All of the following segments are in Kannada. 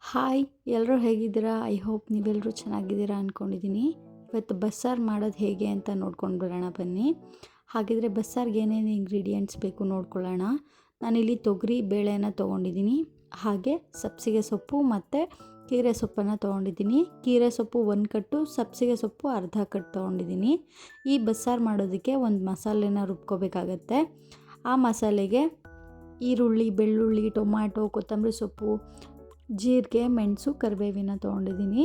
ಹಾಯ್, ಎಲ್ಲರೂ ಹೇಗಿದ್ದೀರಾ? ಐ ಹೋಪ್ ನೀವೆಲ್ಲರೂ ಚೆನ್ನಾಗಿದ್ದೀರಾ ಅಂದ್ಕೊಂಡಿದ್ದೀನಿ. ಇವತ್ತು ಬಸ್ಸಾರು ಮಾಡೋದು ಹೇಗೆ ಅಂತ ನೋಡ್ಕೊಂಡು ಬರೋಣ ಬನ್ನಿ. ಹಾಗಿದ್ರೆ ಬಸ್ಸಾರಿಗೆ ಏನೇನು ಇಂಗ್ರೀಡಿಯೆಂಟ್ಸ್ ಬೇಕು ನೋಡ್ಕೊಳ್ಳೋಣ. ನಾನಿಲ್ಲಿ ತೊಗರಿ ಬೇಳೆನ ತೊಗೊಂಡಿದ್ದೀನಿ, ಹಾಗೆ ಸಬ್ಬಸಿಗೆ ಸೊಪ್ಪು ಮತ್ತು ಕೀರೆ ಸೊಪ್ಪನ್ನು ತೊಗೊಂಡಿದ್ದೀನಿ. ಕೀರೆ ಸೊಪ್ಪು 1 ಕಟ್ಟು, ಸಬ್ಬಸಿಗೆ ಸೊಪ್ಪು ಅರ್ಧ ಕಟ್ಟು ತೊಗೊಂಡಿದ್ದೀನಿ. ಈ ಬಸ್ಸಾರು ಮಾಡೋದಕ್ಕೆ ಒಂದು ಮಸಾಲೆನ ರುಬ್ಕೋಬೇಕಾಗತ್ತೆ. ಆ ಮಸಾಲೆಗೆ ಈರುಳ್ಳಿ, ಬೆಳ್ಳುಳ್ಳಿ, ಟೊಮ್ಯಾಟೊ, ಕೊತ್ತಂಬರಿ ಸೊಪ್ಪು, ಜೀರಿಗೆ, ಮೆಣಸು, ಕರಿಬೇವಿನ ತೊಗೊಂಡಿದ್ದೀನಿ.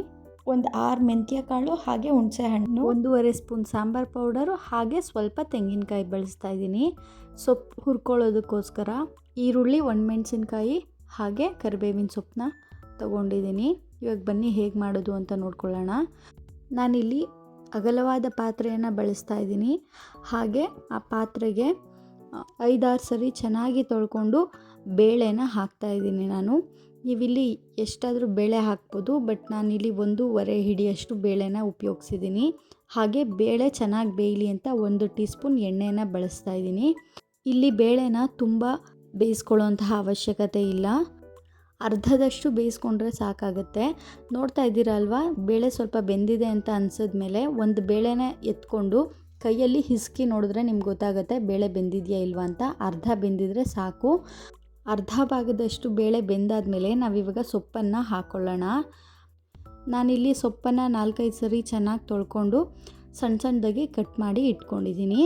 ಒಂದು 6 ಮೆಂತ್ಯ ಕಾಳು, ಹಾಗೆ ಹುಣಸೆ ಹಣ್ಣು, 1.5 ಸ್ಪೂನ್ ಸಾಂಬಾರು ಪೌಡರು, ಹಾಗೆ ಸ್ವಲ್ಪ ತೆಂಗಿನಕಾಯಿ ಬಳಸ್ತಾ ಇದ್ದೀನಿ ಸೊಪ್ಪು ಹುರ್ಕೊಳ್ಳೋದಕ್ಕೋಸ್ಕರ. ಈರುಳ್ಳಿ, ಒಣಮೆಣಸಿನ್ಕಾಯಿ, ಹಾಗೆ ಕರಿಬೇವಿನ ಸೊಪ್ಪನ್ನ ತೊಗೊಂಡಿದ್ದೀನಿ. ಇವಾಗ ಬನ್ನಿ ಹೇಗೆ ಮಾಡೋದು ಅಂತ ನೋಡ್ಕೊಳ್ಳೋಣ. ನಾನಿಲ್ಲಿ ಅಗಲವಾದ ಪಾತ್ರೆಯನ್ನು ಬಳಸ್ತಾ ಇದ್ದೀನಿ. ಹಾಗೆ ಆ ಪಾತ್ರೆಗೆ 5-6 ಸರಿ ಚೆನ್ನಾಗಿ ತೊಳ್ಕೊಂಡು ಬೇಳೆನ ಹಾಕ್ತಾಯಿದ್ದೀನಿ ನಾನು. ನೀವಿಲ್ಲಿ ಎಷ್ಟಾದರೂ ಬೇಳೆ ಹಾಕ್ಬೋದು, ಬಟ್ ನಾನಿಲ್ಲಿ 1.5 ಹಿಡಿಯಷ್ಟು ಬೇಳೆನ ಉಪಯೋಗಿಸಿದ್ದೀನಿ. ಹಾಗೆ ಬೇಳೆ ಚೆನ್ನಾಗಿ ಬೇಯಲಿ ಅಂತ 1 ಟೀ ಸ್ಪೂನ್ ಎಣ್ಣೆನ ಬಳಸ್ತಾ ಇದ್ದೀನಿ. ಇಲ್ಲಿ ಬೇಳೆನ ತುಂಬ ಬೇಯಿಸ್ಕೊಳ್ಳೋಂತಹ ಅವಶ್ಯಕತೆ ಇಲ್ಲ, ಅರ್ಧದಷ್ಟು ಬೇಯಿಸ್ಕೊಂಡ್ರೆ ಸಾಕಾಗುತ್ತೆ. ನೋಡ್ತಾ ಇದ್ದೀರಲ್ವಾ, ಬೇಳೆ ಸ್ವಲ್ಪ ಬೆಂದಿದೆ ಅಂತ ಅನಿಸಿದ್ಮೇಲೆ ಒಂದು ಬೇಳೆನ ಎತ್ಕೊಂಡು ಕೈಯಲ್ಲಿ ಹಿಸ್ಕಿ ನೋಡಿದ್ರೆ ನಿಮ್ಗೆ ಗೊತ್ತಾಗುತ್ತೆ ಬೇಳೆ ಬೆಂದಿದೆಯಾ ಇಲ್ವಾ ಅಂತ. ಅರ್ಧ ಬೆಂದಿದ್ರೆ ಸಾಕು. ಅರ್ಧ ಭಾಗದಷ್ಟು ಬೇಳೆ ಬೆಂದಾದಮೇಲೆ ನಾವಿವಾಗ ಸೊಪ್ಪನ್ನು ಹಾಕ್ಕೊಳ್ಳೋಣ. ನಾನಿಲ್ಲಿ ಸೊಪ್ಪನ್ನು 4-5 ಸರಿ ಚೆನ್ನಾಗಿ ತೊಳ್ಕೊಂಡು ಸಣ್ಣ ಸಣ್ಣದಾಗಿ ಕಟ್ ಮಾಡಿ ಇಟ್ಕೊಂಡಿದ್ದೀನಿ.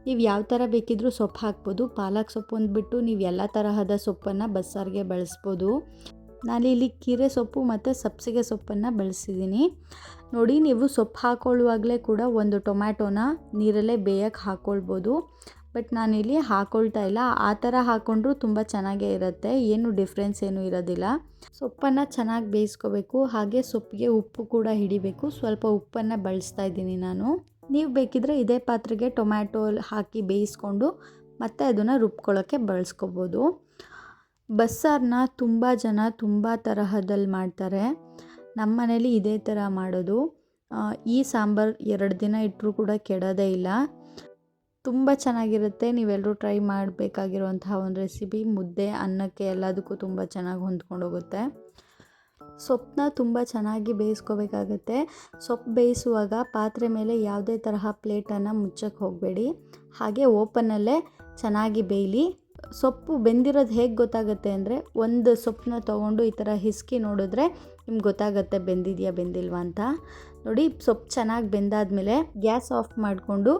ನೀವು ಯಾವ ಥರ ಬೇಕಿದ್ರೂ ಸೊಪ್ಪು ಹಾಕ್ಬೋದು. ಪಾಲಕ್ ಸೊಪ್ಪು ಅಂದ್ಬಿಟ್ಟು ನೀವು ಎಲ್ಲ ತರಹದ ಸೊಪ್ಪನ್ನು ಬಸ್ಸಾರಿಗೆ ಬಳಸ್ಬೋದು. ನಾನಿಲ್ಲಿ ಕೀರೆ ಸೊಪ್ಪು ಮತ್ತು ಸಬ್ಬಸಿಗೆ ಸೊಪ್ಪನ್ನು ಬಳಸಿದ್ದೀನಿ. ನೋಡಿ, ನೀವು ಸೊಪ್ಪು ಹಾಕ್ಕೊಳ್ಳುವಾಗಲೇ ಕೂಡ ಒಂದು ಟೊಮ್ಯಾಟೋನ ನೀರಲ್ಲೇ ಬೇಯಕ್ಕೆ ಹಾಕ್ಕೊಳ್ಬೋದು, ಬಟ್ ನಾನಿಲ್ಲಿ ಹಾಕ್ಕೊಳ್ತಾ ಇಲ್ಲ. ಆ ಥರ ಹಾಕ್ಕೊಂಡ್ರೂ ತುಂಬ ಚೆನ್ನಾಗೇ ಇರುತ್ತೆ, ಏನು ಡಿಫ್ರೆನ್ಸ್ ಏನೂ ಇರೋದಿಲ್ಲ. ಸೊಪ್ಪನ್ನು ಚೆನ್ನಾಗಿ ಬೇಯಿಸ್ಕೋಬೇಕು, ಹಾಗೆ ಸೊಪ್ಪಿಗೆ ಉಪ್ಪು ಕೂಡ ಹಿಡಿಬೇಕು. ಸ್ವಲ್ಪ ಉಪ್ಪನ್ನು ಬಳಸ್ತಾ ಇದ್ದೀನಿ ನಾನು. ನೀವು ಬೇಕಿದ್ರೆ ಇದೇ ಪಾತ್ರೆಗೆ ಟೊಮ್ಯಾಟೊ ಹಾಕಿ ಬೇಯಿಸ್ಕೊಂಡು ಮತ್ತೆ ಅದನ್ನು ರುಬ್ಕೊಳ್ಳೋಕ್ಕೆ ಬಳಸ್ಕೋಬೋದು. ಬಸ್ಸಾರನ್ನ ತುಂಬ ಜನ ತುಂಬ ತರಹದಲ್ಲಿ ಮಾಡ್ತಾರೆ. ನಮ್ಮ ಮನೇಲಿ ಇದೇ ಥರ ಮಾಡೋದು. ಈ ಸಾಂಬಾರು 2 ದಿನ ಇಟ್ಟರೂ ಕೂಡ ಕೆಡೋದೇ ಇಲ್ಲ, ತುಂಬ ಚೆನ್ನಾಗಿರುತ್ತೆ. ನೀವೆಲ್ಲರೂ ಟ್ರೈ ಮಾಡಬೇಕಾಗಿರುವಂತಹ ಒಂದು ರೆಸಿಪಿ. ಮುದ್ದೆ, ಅನ್ನಕ್ಕೆ ಎಲ್ಲದಕ್ಕೂ ತುಂಬ ಚೆನ್ನಾಗಿ ಹೊಂದ್ಕೊಂಡು ಹೋಗುತ್ತೆ. ಸೊಪ್ಪನ್ನ ತುಂಬ ಚೆನ್ನಾಗಿ ಬೇಯಿಸ್ಕೋಬೇಕಾಗತ್ತೆ. ಸೊಪ್ಪು ಬೇಯಿಸುವಾಗ ಪಾತ್ರೆ ಮೇಲೆ ಯಾವುದೇ ತರಹ ಪ್ಲೇಟನ್ನು ಮುಚ್ಚಕ್ಕೆ ಹೋಗಬೇಡಿ, ಹಾಗೆ ಓಪನಲ್ಲೇ ಚೆನ್ನಾಗಿ ಬೇಯಲಿ. ಸೊಪ್ಪು ಬೆಂದಿರೋದು ಹೇಗೆ ಗೊತ್ತಾಗುತ್ತೆ ಅಂದರೆ, ಒಂದು ಸೊಪ್ಪನ್ನ ತೊಗೊಂಡು ಈ ಥರ ಹಿಸ್ಕಿ ನೋಡಿದ್ರೆ ನಿಮ್ಗೆ ಗೊತ್ತಾಗುತ್ತೆ ಬೆಂದಿದೆಯಾ ಬೆಂದಿಲ್ವಾ ಅಂತ. ನೋಡಿ, ಸೊಪ್ಪು ಚೆನ್ನಾಗಿ ಬೆಂದಾದಮೇಲೆ ಗ್ಯಾಸ್ ಆಫ್ ಮಾಡಿಕೊಂಡು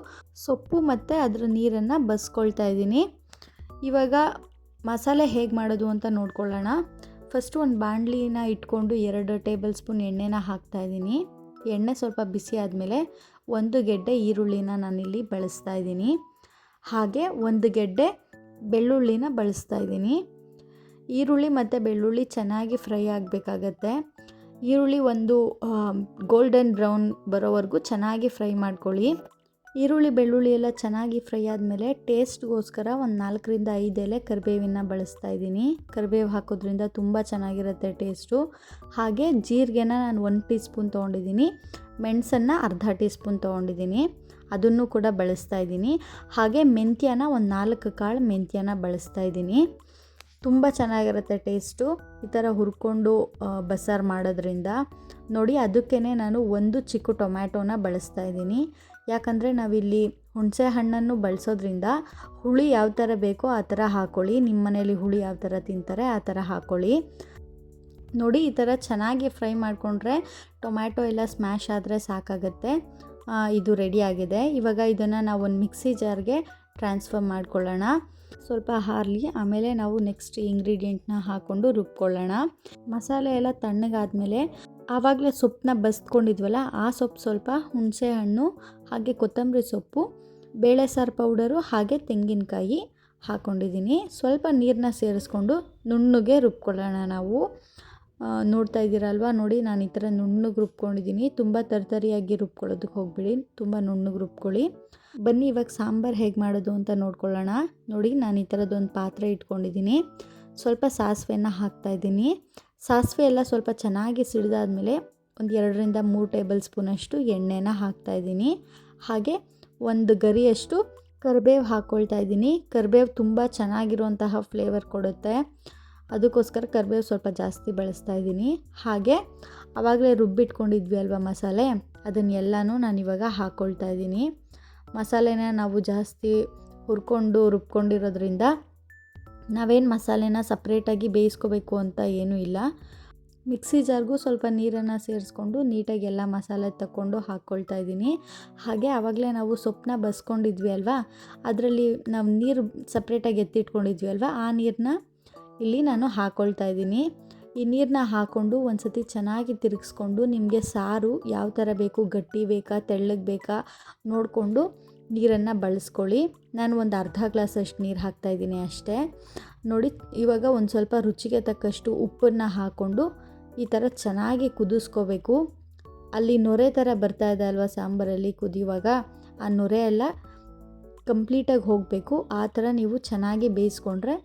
ಸೊಪ್ಪು ಮತ್ತು ಅದರ ನೀರನ್ನು ಬಸ್ಕೊಳ್ತಾ ಇದ್ದೀನಿ. ಇವಾಗ ಮಸಾಲೆ ಹೇಗೆ ಮಾಡೋದು ಅಂತ ನೋಡ್ಕೊಳ್ಳೋಣ. ಫಸ್ಟು ಒಂದು ಬಾಣಲಿನ ಇಟ್ಕೊಂಡು 2 ಟೇಬಲ್ ಸ್ಪೂನ್ ಎಣ್ಣೆನ ಹಾಕ್ತಾಯಿದ್ದೀನಿ. ಎಣ್ಣೆ ಸ್ವಲ್ಪ ಬಿಸಿ ಆದಮೇಲೆ 1 ಗೆಡ್ಡೆ ಈರುಳ್ಳಿನ ನಾನಿಲ್ಲಿ ಬಳಸ್ತಾ ಇದ್ದೀನಿ. ಹಾಗೆ 1 ಗೆಡ್ಡೆ ಬೆಳ್ಳುಳ್ಳಿನ ಬಳಸ್ತಾ ಇದ್ದೀನಿ. ಈರುಳ್ಳಿ ಮತ್ತು ಬೆಳ್ಳುಳ್ಳಿ ಚೆನ್ನಾಗಿ ಫ್ರೈ ಆಗಬೇಕಾಗತ್ತೆ. ಈರುಳ್ಳಿ ಒಂದು ಗೋಲ್ಡನ್ ಬ್ರೌನ್ ಬರೋವರೆಗೂ ಚೆನ್ನಾಗಿ ಫ್ರೈ ಮಾಡ್ಕೊಳ್ಳಿ. ಈರುಳ್ಳಿ ಬೆಳ್ಳುಳ್ಳಿ ಎಲ್ಲ ಚೆನ್ನಾಗಿ ಫ್ರೈ ಆದಮೇಲೆ ಟೇಸ್ಟ್ಗೋಸ್ಕರ ಒಂದು 4-5 ಎಲೆ ಕರಿಬೇವಿನ ಬಳಸ್ತಾ ಇದ್ದೀನಿ. ಕರಿಬೇವು ಹಾಕೋದ್ರಿಂದ ತುಂಬ ಚೆನ್ನಾಗಿರುತ್ತೆ ಟೇಸ್ಟು. ಹಾಗೆ ಜೀರಿಗೆನ ನಾನು 1 ಟೀ ಸ್ಪೂನ್ ತೊಗೊಂಡಿದ್ದೀನಿ. ಮೆಣಸನ್ನು ಅರ್ಧ ಟೀ ಸ್ಪೂನ್ ತೊಗೊಂಡಿದ್ದೀನಿ, ಅದನ್ನು ಕೂಡ ಬಳಸ್ತಾ ಇದ್ದೀನಿ. ಹಾಗೆ ಮೆಂತ್ಯನ ಒಂದು 4 ಕಾಳು ಮೆಂತ್ಯನ ಬಳಸ್ತಾ ಇದ್ದೀನಿ. ತುಂಬ ಚೆನ್ನಾಗಿರುತ್ತೆ ಟೇಸ್ಟು ಈ ಥರ ಹುರ್ಕೊಂಡು ಬಸ್ಸಾರು ಮಾಡೋದ್ರಿಂದ. ನೋಡಿ, ಅದಕ್ಕೇ ನಾನು 1 ಚಿಕ್ಕ ಟೊಮ್ಯಾಟೋನ ಬಳಸ್ತಾ ಇದ್ದೀನಿ. ಯಾಕಂದರೆ ನಾವಿಲ್ಲಿ ಹುಣಸೆ ಹಣ್ಣನ್ನು ಬಳಸೋದ್ರಿಂದ ಹುಳಿ ಯಾವ ಥರ ಬೇಕೋ ಆ ಥರ ಹಾಕ್ಕೊಳ್ಳಿ. ನಿಮ್ಮ ಮನೇಲಿ ಹುಳಿ ಯಾವ ಥರ ತಿಂತಾರೆ ಆ ಥರ ಹಾಕ್ಕೊಳ್ಳಿ. ನೋಡಿ, ಈ ಥರ ಚೆನ್ನಾಗಿ ಫ್ರೈ ಮಾಡಿಕೊಂಡ್ರೆ ಟೊಮ್ಯಾಟೊ ಎಲ್ಲ ಸ್ಮ್ಯಾಶ್ ಆದರೆ ಸಾಕಾಗುತ್ತೆ. ಇದು ರೆಡಿಯಾಗಿದೆ. ಇವಾಗ ಇದನ್ನು ನಾವು ಒಂದು ಮಿಕ್ಸಿ ಜಾರ್ಗೆ ಟ್ರಾನ್ಸ್ಫರ್ ಮಾಡ್ಕೊಳ್ಳೋಣ. ಸ್ವಲ್ಪ ಹಾರಲಿ, ಆಮೇಲೆ ನಾವು ನೆಕ್ಸ್ಟ್ ಇಂಗ್ರೀಡಿಯೆಂಟ್ನ ಹಾಕ್ಕೊಂಡು ರುಬ್ಕೊಳ್ಳೋಣ. ಮಸಾಲೆ ಎಲ್ಲ ತಣ್ಣಗಾದ್ಮೇಲೆ ಆವಾಗಲೇ ಸೊಪ್ಪನ್ನ ಬಸ್ಕೊಂಡಿದ್ವಲ್ಲ, ಆ ಸೊಪ್ಪು ಸ್ವಲ್ಪ, ಹುಣಸೆ ಹಣ್ಣು, ಹಾಗೆ ಕೊತ್ತಂಬರಿ ಸೊಪ್ಪು, ಬೇಳೆ ಸಾರು ಪೌಡರು, ಹಾಗೆ ತೆಂಗಿನಕಾಯಿ ಹಾಕ್ಕೊಂಡಿದ್ದೀನಿ. ಸ್ವಲ್ಪ ನೀರನ್ನ ಸೇರಿಸ್ಕೊಂಡು ನುಣ್ಣಗೆ ರುಬ್ಕೊಳ್ಳೋಣ ನಾವು. ನೋಡ್ತಾ ಇದ್ದೀರಲ್ವ, ನೋಡಿ ನಾನು ಈ ಥರ ನುಣ್ಣಗೆ ರುಬ್ಕೊಂಡಿದ್ದೀನಿ. ತುಂಬ ತರಿಯಾಗಿ ರುಬ್ಕೊಳ್ಳೋದಕ್ಕೆ ಹೋಗ್ಬೇಡಿ, ತುಂಬ ನುಣ್ಣಗೆ ರುಬ್ಕೊಳ್ಳಿ. ಬನ್ನಿ ಇವಾಗ ಸಾಂಬಾರು ಹೇಗೆ ಮಾಡೋದು ಅಂತ ನೋಡ್ಕೊಳ್ಳೋಣ. ನೋಡಿ, ನಾನು ಈ ಥರದ್ದೊಂದು ಪಾತ್ರೆ ಇಟ್ಕೊಂಡಿದ್ದೀನಿ. ಸ್ವಲ್ಪ ಸಾಸಿವೆನ ಹಾಕ್ತಾಯಿದ್ದೀನಿ. ಸಾಸಿವೆ ಎಲ್ಲ ಸ್ವಲ್ಪ ಚೆನ್ನಾಗಿ ಸಿಡಿದಾದ್ಮೇಲೆ ಒಂದು 2-3 ಟೇಬಲ್ ಸ್ಪೂನಷ್ಟು ಎಣ್ಣೆನ ಹಾಕ್ತಾಯಿದ್ದೀನಿ. ಹಾಗೆ 1 ಗರಿಯಷ್ಟು ಕರಿಬೇವು ಹಾಕ್ಕೊಳ್ತಾ ಇದ್ದೀನಿ. ಕರಿಬೇವು ತುಂಬ ಚೆನ್ನಾಗಿರುವಂತಹ ಫ್ಲೇವರ್ ಕೊಡುತ್ತೆ. ಅದಕ್ಕೋಸ್ಕರ ಕರಿಬೇವು ಸ್ವಲ್ಪ ಜಾಸ್ತಿ ಬಳಸ್ತಾ ಇದ್ದೀನಿ. ಹಾಗೆ ಆವಾಗಲೇ ರುಬ್ಬಿಟ್ಕೊಂಡಿದ್ವಿ ಅಲ್ವಾ ಮಸಾಲೆ, ಅದನ್ನೆಲ್ಲನೂ ನಾನಿವಾಗ ಹಾಕ್ಕೊಳ್ತಾ ಇದ್ದೀನಿ. ಮಸಾಲೆನ ನಾವು ಜಾಸ್ತಿ ರುಬ್ಕೊಂಡಿರೋದ್ರಿಂದ ನಾವೇನು ಮಸಾಲೆನ ಸಪ್ರೇಟಾಗಿ ಬೇಯಿಸ್ಕೋಬೇಕು ಅಂತ ಏನೂ ಇಲ್ಲ. ಮಿಕ್ಸಿ ಜಾರ್ಗೂ ಸ್ವಲ್ಪ ನೀರನ್ನು ಸೇರಿಸ್ಕೊಂಡು ನೀಟಾಗಿ ಎಲ್ಲ ಮಸಾಲೆ ತಗೊಂಡು ಹಾಕ್ಕೊಳ್ತಾ ಇದ್ದೀನಿ. ಹಾಗೆ ಆವಾಗಲೇ ನಾವು ಸೊಪ್ಪನ್ನ ಬಸ್ಕೊಂಡಿದ್ವಿ ಅಲ್ವಾ, ಅದರಲ್ಲಿ ನಾವು ನೀರು ಸಪ್ರೇಟಾಗಿ ಎತ್ತಿಟ್ಕೊಂಡಿದ್ವಿ ಅಲ್ವಾ, ಆ ನೀರನ್ನ ಇಲ್ಲಿ ನಾನು ಹಾಕ್ಕೊಳ್ತಾ ಇದ್ದೀನಿ. ಈ ನೀರನ್ನ ಹಾಕ್ಕೊಂಡು ಒಂದು ಸತಿ ಚೆನ್ನಾಗಿ ತಿರುಗಿಸ್ಕೊಂಡು ನಿಮಗೆ ಸಾರು ಯಾವ ಥರ ಬೇಕು, ಗಟ್ಟಿ ಬೇಕಾ ತೆಳ್ಳಗೆ ಬೇಕಾ ನೋಡಿಕೊಂಡು ನೀರನ್ನು ಬಳಸ್ಕೊಳ್ಳಿ. ನಾನು ಒಂದು ಅರ್ಧ ಗ್ಲಾಸಷ್ಟು ನೀರು ಹಾಕ್ತಾಯಿದ್ದೀನಿ ಅಷ್ಟೇ. ನೋಡಿ, ಇವಾಗ ಒಂದು ಸ್ವಲ್ಪ ರುಚಿಗೆ ತಕ್ಕಷ್ಟು ಉಪ್ಪನ್ನು ಹಾಕ್ಕೊಂಡು ಈ ಥರ ಚೆನ್ನಾಗಿ ಕುದಿಸ್ಕೋಬೇಕು. ಅಲ್ಲಿ ನೊರೆ ಥರ ಬರ್ತಾ ಇದೆ ಅಲ್ವಾ ಸಾಂಬಾರಲ್ಲಿ ಕುದಿಯುವಾಗ, ಆ ನೊರೆ ಎಲ್ಲ ಕಂಪ್ಲೀಟಾಗಿ ಹೋಗಬೇಕು. ಆ ಥರ ನೀವು ಚೆನ್ನಾಗಿ ಬೇಯಿಸ್ಕೊಂಡ್ರೆ,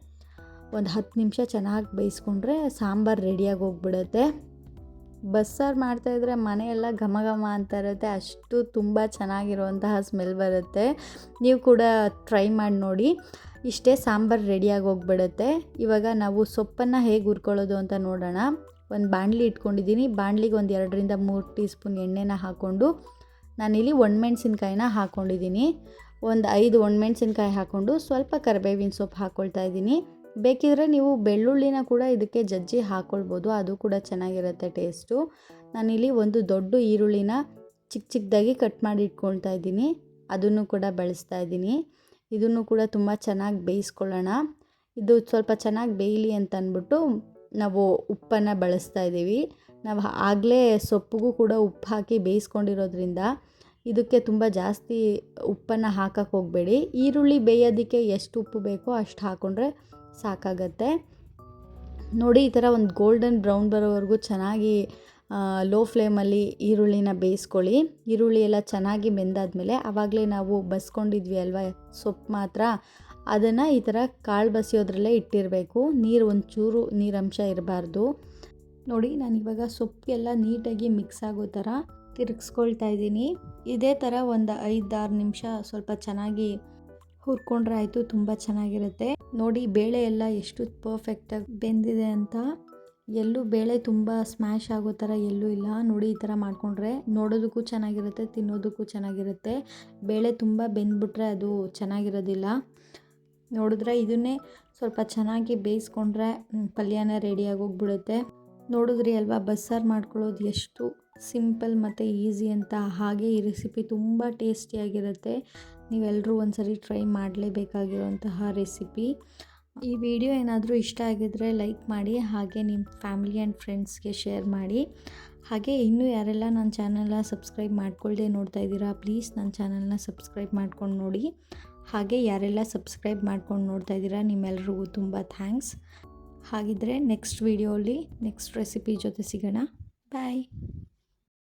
ಒಂದು 10 ನಿಮಿಷ ಚೆನ್ನಾಗಿ ಬೇಯಿಸ್ಕೊಂಡ್ರೆ ಸಾಂಬಾರು ರೆಡಿಯಾಗಿ ಹೋಗ್ಬಿಡುತ್ತೆ. ಬಸ್ಸಾರು ಮಾಡ್ತಾಯಿದ್ರೆ ಮನೆಯೆಲ್ಲ ಘಮ ಘಮ ಅಂತ ಇರುತ್ತೆ, ಅಷ್ಟು ತುಂಬ ಚೆನ್ನಾಗಿರುವಂತಹ ಸ್ಮೆಲ್ ಬರುತ್ತೆ. ನೀವು ಕೂಡ ಟ್ರೈ ಮಾಡಿ ನೋಡಿ. ಇಷ್ಟೇ, ಸಾಂಬಾರು ರೆಡಿಯಾಗಿ ಹೋಗ್ಬಿಡುತ್ತೆ. ಇವಾಗ ನಾವು ಸೊಪ್ಪನ್ನು ಹೇಗೆ ಹುರ್ಕೊಳ್ಳೋದು ಅಂತ ನೋಡೋಣ. ಒಂದು ಬಾಣಲಿ ಇಟ್ಕೊಂಡಿದ್ದೀನಿ. ಬಾಣಲಿಗೆ ಒಂದು 2ರಿಂದ 3 ಟೀ ಸ್ಪೂನ್ ಎಣ್ಣೆನ ಹಾಕ್ಕೊಂಡು ನಾನಿಲ್ಲಿ ಒಣಮೆಣ್ಸಿನ್ಕಾಯಿನ ಹಾಕ್ಕೊಂಡಿದ್ದೀನಿ. ಒಂದು 5 ಒಣಮೆಣ್ಸಿನ್ಕಾಯಿ ಹಾಕ್ಕೊಂಡು ಸ್ವಲ್ಪ ಕರಿಬೇವಿನ ಸೊಪ್ಪು ಹಾಕ್ಕೊಳ್ತಾ ಇದ್ದೀನಿ. ಬೇಕಿದ್ರೆ ನೀವು ಬೆಳ್ಳುಳ್ಳಿನ ಕೂಡ ಇದಕ್ಕೆ ಜಜ್ಜಿ ಹಾಕ್ಕೊಳ್ಬೋದು, ಅದು ಕೂಡ ಚೆನ್ನಾಗಿರುತ್ತೆ ಟೇಸ್ಟು. ನಾನಿಲ್ಲಿ ಒಂದು ದೊಡ್ಡ ಈರುಳ್ಳಿನ ಚಿಕ್ಕದಾಗಿ ಕಟ್ ಮಾಡಿ ಇಟ್ಕೊಳ್ತಾ ಇದ್ದೀನಿ, ಅದನ್ನು ಕೂಡ ಬಳಸ್ತಾ ಇದ್ದೀನಿ. ಇದನ್ನು ಕೂಡ ತುಂಬ ಚೆನ್ನಾಗಿ ಬೇಯಿಸ್ಕೊಳ್ಳೋಣ. ಇದು ಸ್ವಲ್ಪ ಚೆನ್ನಾಗಿ ಬೇಯಲಿ ಅಂತ ಅಂದ್ಬಿಟ್ಟು ನಾವು ಉಪ್ಪನ್ನು ಬಳಸ್ತಾ ಇದ್ದೀವಿ. ನಾವು ಆಗಲೇ ಸೊಪ್ಪಿಗೂ ಕೂಡ ಉಪ್ಪು ಹಾಕಿ ಬೇಯಿಸ್ಕೊಂಡಿರೋದ್ರಿಂದ ಇದಕ್ಕೆ ತುಂಬ ಜಾಸ್ತಿ ಉಪ್ಪನ್ನು ಹಾಕಕ್ಕೆ ಹೋಗಬೇಡಿ. ಈರುಳ್ಳಿ ಬೇಯೋದಕ್ಕೆ ಎಷ್ಟು ಉಪ್ಪು ಬೇಕೋ ಅಷ್ಟು ಹಾಕ್ಕೊಂಡ್ರೆ ಸಾಕಾಗತ್ತೆ. ನೋಡಿ, ಈ ಥರ ಒಂದು ಗೋಲ್ಡನ್ ಬ್ರೌನ್ ಬರೋವರೆಗೂ ಚೆನ್ನಾಗಿ ಲೋ ಫ್ಲೇಮಲ್ಲಿ ಈರುಳ್ಳಿನ ಬೇಯಿಸ್ಕೊಳ್ಳಿ. ಈರುಳ್ಳಿ ಎಲ್ಲ ಚೆನ್ನಾಗಿ ಬೆಂದಾದ್ಮೇಲೆ ಆವಾಗಲೇ ನಾವು ಬಸ್ಕೊಂಡಿದ್ವಿ ಅಲ್ವಾ ಸೊಪ್ಪು ಮಾತ್ರ, ಅದನ್ನು ಈ ಥರ ಕಾಳು ಬಸಿಯೋದ್ರಲ್ಲೇ ಇಟ್ಟಿರಬೇಕು. ಒಂಚೂರು ನೀರಂಶ ಇರಬಾರ್ದು. ನೋಡಿ, ನಾನಿವಾಗ ಸೊಪ್ಪಿಗೆಲ್ಲ ನೀಟಾಗಿ ಮಿಕ್ಸ್ ಆಗೋ ಥರ ತಿರುಗಿಸ್ಕೊಳ್ತಾ ಇದ್ದೀನಿ. ಇದೇ ಥರ ಒಂದು 5-6 ನಿಮಿಷ ಸ್ವಲ್ಪ ಚೆನ್ನಾಗಿ ಹುರ್ಕೊಂಡ್ರೆ ಆಯಿತು, ತುಂಬ ಚೆನ್ನಾಗಿರುತ್ತೆ. ನೋಡಿ, ಬೇಳೆ ಎಲ್ಲ ಎಷ್ಟು ಪರ್ಫೆಕ್ಟಾಗಿ ಬೆಂದಿದೆ ಅಂತ. ಎಲ್ಲೂ ಬೇಳೆ ತುಂಬ ಸ್ಮ್ಯಾಶ್ ಆಗೋ ಥರ ಎಲ್ಲೂ ಇಲ್ಲ. ನೋಡಿ, ಈ ಥರ ಮಾಡಿಕೊಂಡ್ರೆ ನೋಡೋದಕ್ಕೂ ಚೆನ್ನಾಗಿರುತ್ತೆ, ತಿನ್ನೋದಕ್ಕೂ ಚೆನ್ನಾಗಿರುತ್ತೆ. ಬೇಳೆ ತುಂಬ ಬೆಂದ್ಬಿಟ್ರೆ ಅದು ಚೆನ್ನಾಗಿರೋದಿಲ್ಲ. ನೋಡಿದ್ರೆ ಇದನ್ನೇ ಸ್ವಲ್ಪ ಚೆನ್ನಾಗಿ ಬೇಯಿಸ್ಕೊಂಡ್ರೆ ಪಲ್ಯನೇ ರೆಡಿಯಾಗಿ ಹೋಗ್ಬಿಡುತ್ತೆ. ನೋಡಿದ್ರಿ ಅಲ್ವಾ ಬಸ್ಸಾರು ಮಾಡ್ಕೊಳ್ಳೋದು ಎಷ್ಟು ಸಿಂಪಲ್ ಮತ್ತು ಈಸಿ ಅಂತ. ಹಾಗೆ ಈ ರೆಸಿಪಿ ತುಂಬ ಟೇಸ್ಟಿಯಾಗಿರುತ್ತೆ. ನೀವೆಲ್ಲರೂ ಒಂದ್ಸರಿ ಟ್ರೈ ಮಾಡಲೇಬೇಕಾಗಿರುವಂತಹ ರೆಸಿಪಿ. ಈ ವಿಡಿಯೋ ಏನಾದರೂ ಇಷ್ಟ ಆಗಿದ್ರೆ ಲೈಕ್ ಮಾಡಿ, ಹಾಗೆ ನಿಮ್ಮ ಫ್ಯಾಮಿಲಿ ಆ್ಯಂಡ್ ಫ್ರೆಂಡ್ಸ್ಗೆ ಶೇರ್ ಮಾಡಿ. ಹಾಗೆ ಇನ್ನೂ ಯಾರೆಲ್ಲ ನನ್ನ ಚಾನಲ್ನ ಸಬ್ಸ್ಕ್ರೈಬ್ ಮಾಡ್ಕೊಳ್ಳದೆ ನೋಡ್ತಾ ಇದ್ದೀರಾ, ಪ್ಲೀಸ್ ನನ್ನ ಚಾನಲ್ನ ಸಬ್ಸ್ಕ್ರೈಬ್ ಮಾಡ್ಕೊಂಡು ನೋಡಿ. ಹಾಗೆ ಯಾರೆಲ್ಲ ಸಬ್ಸ್ಕ್ರೈಬ್ ಮಾಡ್ಕೊಂಡು ನೋಡ್ತಾ ಇದ್ದೀರಾ ನಿಮ್ಮೆಲ್ರಿಗೂ ತುಂಬ ಥ್ಯಾಂಕ್ಸ್. ಹಾಗಿದ್ದರೆ ನೆಕ್ಸ್ಟ್ ವಿಡಿಯೋಲಿ ನೆಕ್ಸ್ಟ್ ರೆಸಿಪಿ ಜೊತೆ ಸಿಗೋಣ. ಬಾಯ್.